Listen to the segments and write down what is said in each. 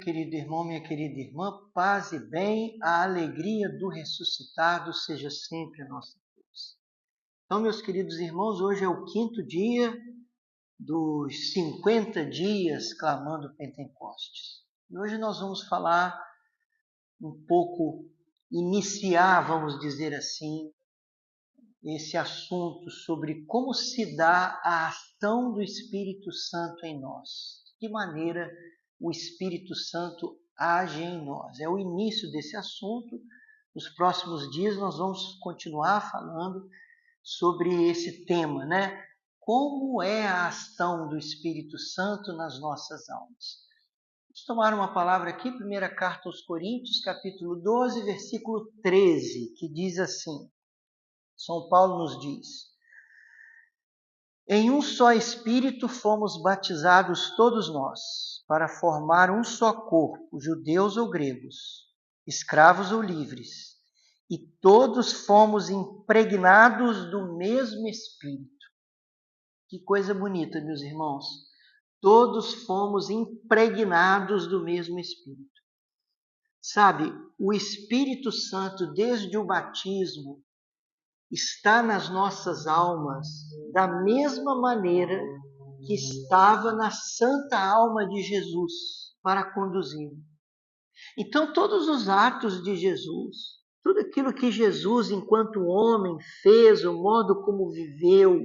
Querido irmão, minha querida irmã, paz e bem, a alegria do ressuscitado seja sempre a nossa força. Então, meus queridos irmãos, hoje é o 5º dia dos 50 dias clamando Pentecostes. E hoje nós vamos falar um pouco, iniciar, vamos dizer assim, esse assunto sobre como se dá a ação do Espírito Santo em nós. De que maneira o Espírito Santo age em nós. É o início desse assunto. Nos próximos dias nós vamos continuar falando sobre esse tema, né? Como é a ação do Espírito Santo nas nossas almas. Vamos tomar uma palavra aqui, primeira carta aos Coríntios, capítulo 12, versículo 13, que diz assim, São Paulo nos diz: em um só Espírito fomos batizados todos nós, para formar um só corpo, judeus ou gregos, escravos ou livres, e todos fomos impregnados do mesmo Espírito. Que coisa bonita, meus irmãos. Todos fomos impregnados do mesmo Espírito. Sabe, o Espírito Santo, desde o batismo, está nas nossas almas da mesma maneira que estava na santa alma de Jesus para conduzir. Então, todos os atos de Jesus, tudo aquilo que Jesus, enquanto homem, fez, o modo como viveu,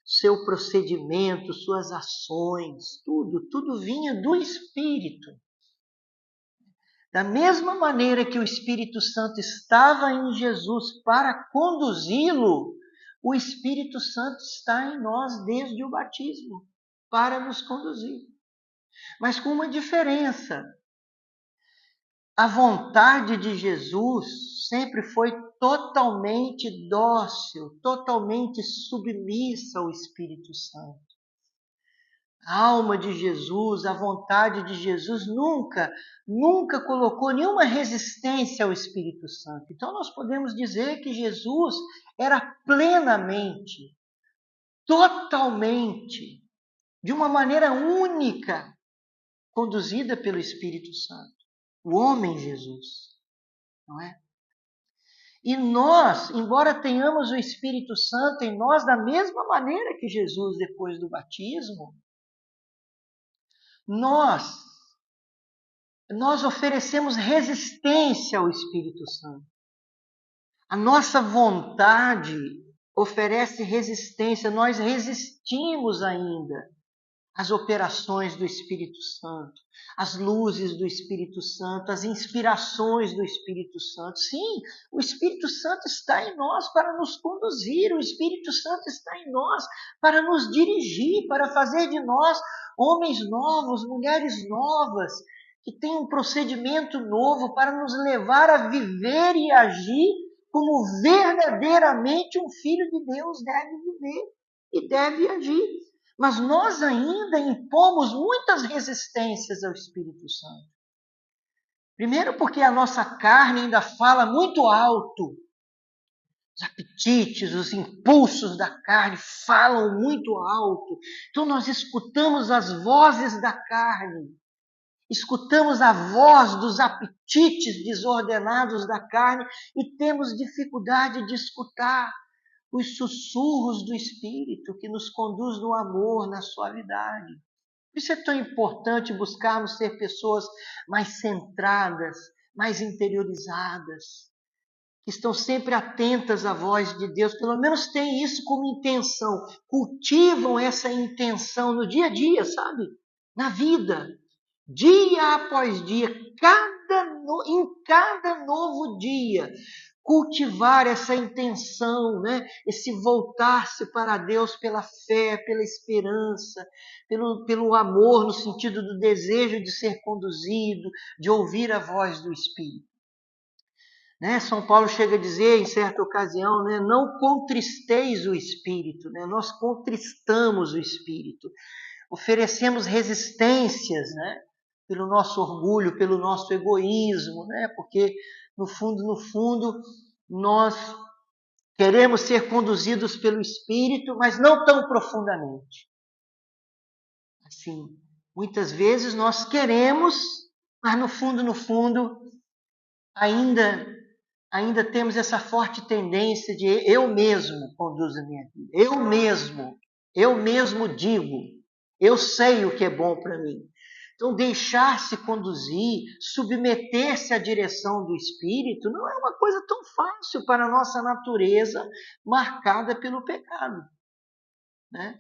seu procedimento, suas ações, tudo vinha do Espírito. Da mesma maneira que o Espírito Santo estava em Jesus para conduzi-lo, o Espírito Santo está em nós desde o batismo, para nos conduzir. Mas com uma diferença. A vontade de Jesus sempre foi totalmente dócil, totalmente submissa ao Espírito Santo. A alma de Jesus, a vontade de Jesus nunca colocou nenhuma resistência ao Espírito Santo. Então nós podemos dizer que Jesus era plenamente, totalmente, de uma maneira única, conduzida pelo Espírito Santo. O homem Jesus, não é? E nós, embora tenhamos o Espírito Santo em nós da mesma maneira que Jesus depois do batismo, nós oferecemos resistência ao Espírito Santo. A nossa vontade oferece resistência, nós resistimos ainda às operações do Espírito Santo, às luzes do Espírito Santo, às inspirações do Espírito Santo. Sim, o Espírito Santo está em nós para nos conduzir, o Espírito Santo está em nós para nos dirigir, para fazer de nós homens novos, mulheres novas, que têm um procedimento novo para nos levar a viver e agir como verdadeiramente um filho de Deus deve viver e deve agir. Mas nós ainda impomos muitas resistências ao Espírito Santo. Primeiro porque a nossa carne ainda fala muito alto. Os apetites, os impulsos da carne falam muito alto. Então nós escutamos as vozes da carne. Escutamos a voz dos apetites desordenados da carne e temos dificuldade de escutar os sussurros do Espírito que nos conduz no amor, na suavidade. Por isso é tão importante buscarmos ser pessoas mais centradas, mais interiorizadas, que estão sempre atentas à voz de Deus, pelo menos têm isso como intenção, cultivam essa intenção no dia a dia, sabe? Na vida. Dia após dia, em cada novo dia, cultivar essa intenção, né? Esse voltar-se para Deus pela fé, pela esperança, pelo amor, no sentido do desejo de ser conduzido, de ouvir a voz do Espírito. Né? São Paulo chega a dizer, em certa ocasião, né? Não contristeis o Espírito, né? Nós contristamos o Espírito, oferecemos resistências, né? Pelo nosso orgulho, pelo nosso egoísmo, né? Porque no fundo, nós queremos ser conduzidos pelo Espírito, mas não tão profundamente. Assim, muitas vezes nós queremos Mas no fundo, ainda temos essa forte tendência de eu mesmo conduzo a minha vida. Eu mesmo digo. Eu sei o que é bom para mim. Então, deixar-se conduzir, submeter-se à direção do Espírito, não é uma coisa tão fácil para a nossa natureza marcada pelo pecado, né?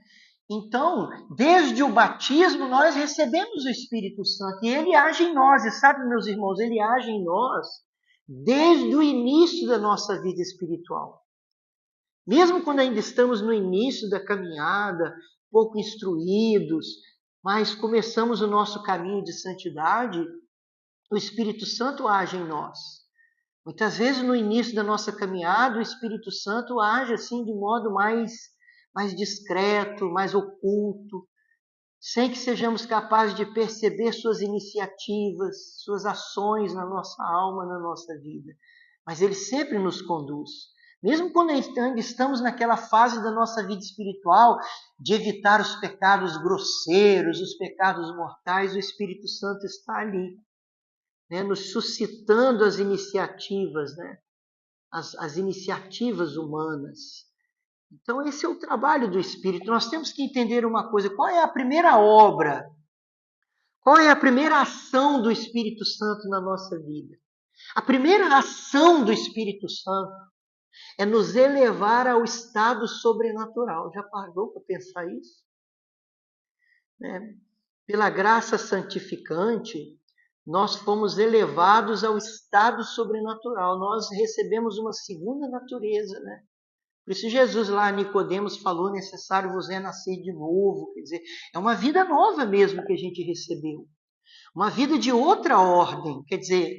Então, desde o batismo, nós recebemos o Espírito Santo e ele age em nós. E sabe, meus irmãos, ele age em nós desde o início da nossa vida espiritual. Mesmo quando ainda estamos no início da caminhada, pouco instruídos, mas começamos o nosso caminho de santidade, o Espírito Santo age em nós. Muitas vezes no início da nossa caminhada, o Espírito Santo age assim de modo mais discreto, mais oculto, sem que sejamos capazes de perceber suas iniciativas, suas ações na nossa alma, na nossa vida. Mas ele sempre nos conduz. Mesmo quando ainda estamos naquela fase da nossa vida espiritual, de evitar os pecados grosseiros, os pecados mortais, o Espírito Santo está ali, né, nos suscitando as iniciativas, né, as iniciativas humanas. Então, esse é o trabalho do Espírito. Nós temos que entender uma coisa: qual é a primeira obra? Qual é a primeira ação do Espírito Santo na nossa vida? A primeira ação do Espírito Santo é nos elevar ao estado sobrenatural. Já parou para pensar isso? Pela graça santificante, nós fomos elevados ao estado sobrenatural. Nós recebemos uma segunda natureza, né? Por isso Jesus lá a Nicodemos falou: necessário vos é nascer de novo. Quer dizer, é uma vida nova mesmo que a gente recebeu. Uma vida de outra ordem. Quer dizer,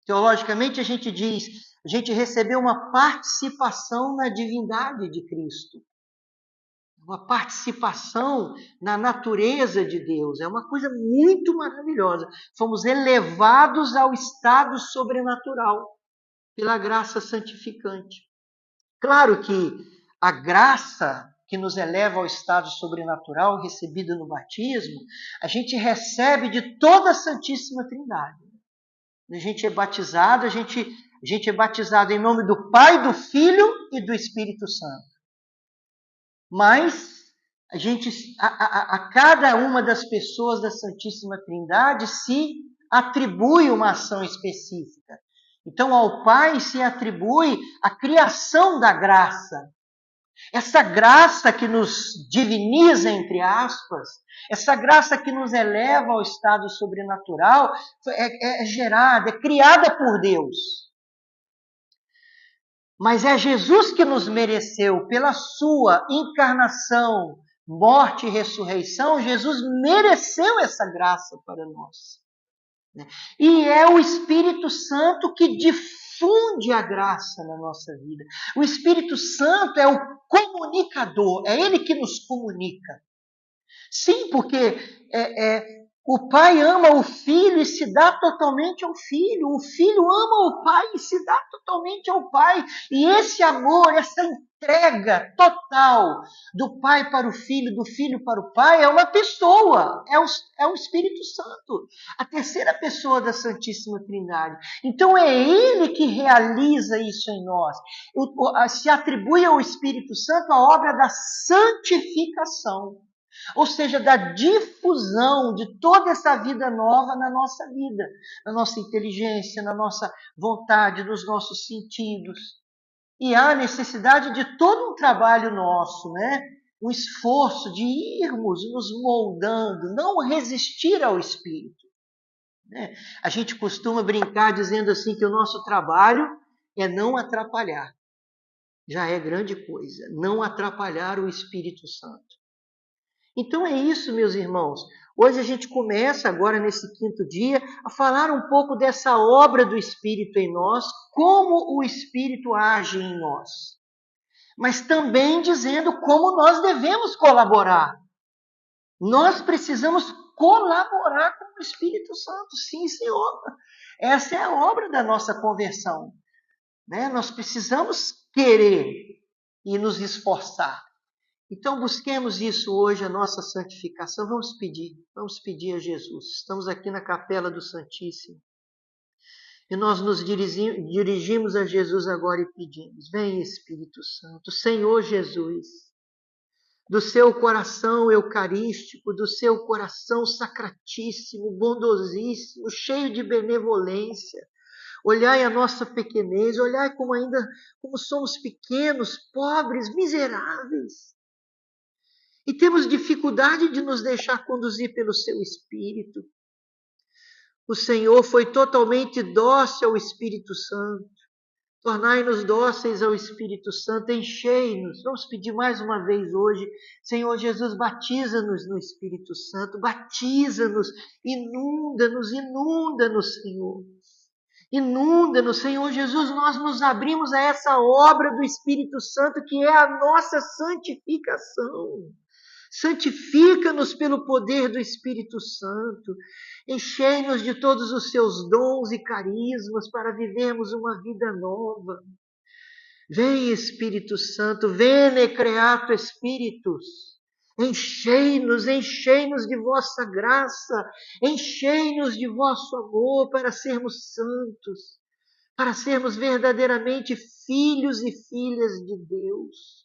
teologicamente a gente diz, a gente recebeu uma participação na divindade de Cristo. Uma participação na natureza de Deus. É uma coisa muito maravilhosa. Fomos elevados ao estado sobrenatural pela graça santificante. Claro que a graça que nos eleva ao estado sobrenatural, recebida no batismo, a gente recebe de toda a Santíssima Trindade. A gente é batizado, a gente é batizado em nome do Pai, do Filho e do Espírito Santo. Mas a cada uma das pessoas da Santíssima Trindade se atribui uma ação específica. Então, ao Pai se atribui a criação da graça. Essa graça que nos diviniza, entre aspas, essa graça que nos eleva ao estado sobrenatural, é gerada, é criada por Deus. Mas é Jesus que nos mereceu, pela sua encarnação, morte e ressurreição, Jesus mereceu essa graça para nós. E é o Espírito Santo que difunde a graça na nossa vida. O Espírito Santo é o comunicador, é ele que nos comunica. Sim, porque o Pai ama o Filho e se dá totalmente ao Filho. O Filho ama o Pai e se dá totalmente ao Pai. E esse amor, essa entrega total do Pai para o Filho, do Filho para o Pai, é uma pessoa, é o Espírito Santo, a terceira pessoa da Santíssima Trindade. Então é Ele que realiza isso em nós. Se atribui ao Espírito Santo a obra da santificação. Ou seja, da difusão de toda essa vida nova na nossa vida, na nossa inteligência, na nossa vontade, nos nossos sentidos. E há necessidade de todo um trabalho nosso, né? Um esforço de irmos nos moldando, não resistir ao Espírito. Né? A gente costuma brincar dizendo assim que o nosso trabalho é não atrapalhar. Já é grande coisa, não atrapalhar o Espírito Santo. Então é isso, meus irmãos. Hoje a gente começa agora nesse 5º dia a falar um pouco dessa obra do Espírito em nós, como o Espírito age em nós. Mas também dizendo como nós devemos colaborar. Nós precisamos colaborar com o Espírito Santo, sim, Senhor. Essa é a obra da nossa conversão. Né? Nós precisamos querer e nos esforçar. Então busquemos isso hoje, a nossa santificação. Vamos pedir a Jesus. Estamos aqui na capela do Santíssimo. E nós nos dirigimos a Jesus agora e pedimos: vem Espírito Santo, Senhor Jesus, do seu coração eucarístico, do seu coração sacratíssimo, bondosíssimo, cheio de benevolência. Olhai a nossa pequenez, olhai como somos pequenos, pobres, miseráveis. E temos dificuldade de nos deixar conduzir pelo seu Espírito. O Senhor foi totalmente dócil ao Espírito Santo. Tornai-nos dóceis ao Espírito Santo, enchei-nos. Vamos pedir mais uma vez hoje, Senhor Jesus, batiza-nos no Espírito Santo, batiza-nos, inunda-nos, inunda-nos, Senhor. Inunda-nos, Senhor Jesus, nós nos abrimos a essa obra do Espírito Santo que é a nossa santificação. Santifica-nos pelo poder do Espírito Santo. Enchei-nos de todos os seus dons e carismas para vivermos uma vida nova. Vem, Espírito Santo, vene creato Spiritus. Enchei-nos, enchei-nos de vossa graça, enchei-nos de vosso amor para sermos santos, para sermos verdadeiramente filhos e filhas de Deus,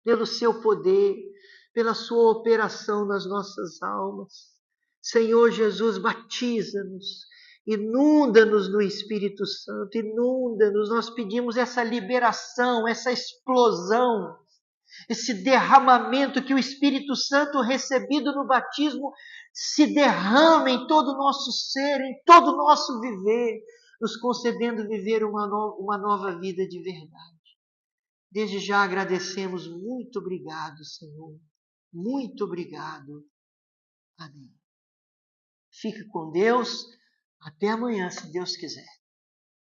pelo seu poder, pela sua operação nas nossas almas. Senhor Jesus, batiza-nos, inunda-nos no Espírito Santo, inunda-nos. Nós pedimos essa liberação, essa explosão, esse derramamento que o Espírito Santo recebido no batismo se derrama em todo o nosso ser, em todo o nosso viver, nos concedendo viver uma nova vida de verdade. Desde já agradecemos. Muito obrigado, Senhor. Muito obrigado. Amém. Fique com Deus. Até amanhã, se Deus quiser.